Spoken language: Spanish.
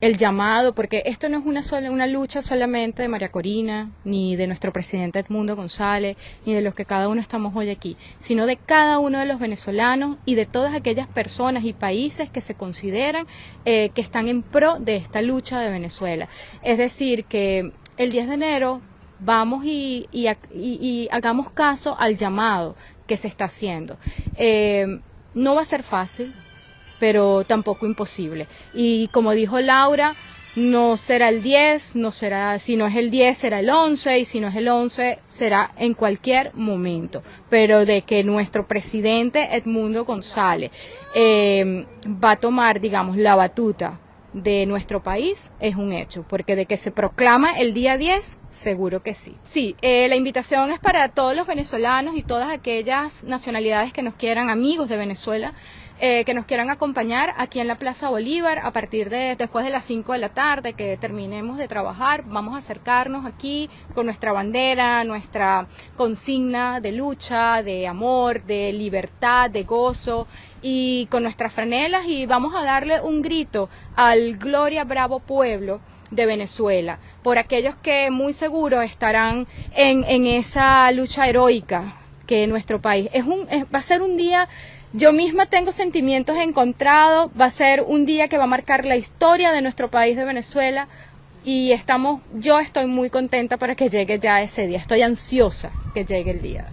el llamado, porque esto no es una lucha solamente de María Corina, ni de nuestro presidente Edmundo González, ni de los que cada uno estamos hoy aquí, sino de cada uno de los venezolanos y de todas aquellas personas y países que se consideran que están en pro de esta lucha de Venezuela. Es decir, que el 10 de enero vamos y hagamos caso al llamado que se está haciendo. No va a ser fácil, pero tampoco imposible. Y como dijo Laura, no será el 10, no será, si no es el 10 será el 11, y si no es el 11 será en cualquier momento. Pero de que nuestro presidente Edmundo González va a tomar, digamos, la batuta de nuestro país es un hecho, porque de que se proclama el día 10, seguro que sí. Sí, la invitación es para todos los venezolanos y todas aquellas nacionalidades que nos quieran, amigos de Venezuela, que nos quieran acompañar aquí en la Plaza Bolívar a partir de después de las 5 de la tarde, que terminemos de trabajar. Vamos a acercarnos aquí con nuestra bandera, nuestra consigna de lucha, de amor, de libertad, de gozo, y con nuestras franelas, y vamos a darle un grito al Gloria Bravo pueblo de Venezuela, por aquellos que muy seguro estarán en esa lucha heroica que nuestro país. Va a ser un día. Yo misma tengo sentimientos encontrados, va a ser un día que va a marcar la historia de nuestro país de Venezuela, y yo estoy muy contenta para que llegue ya ese día, estoy ansiosa que llegue el día.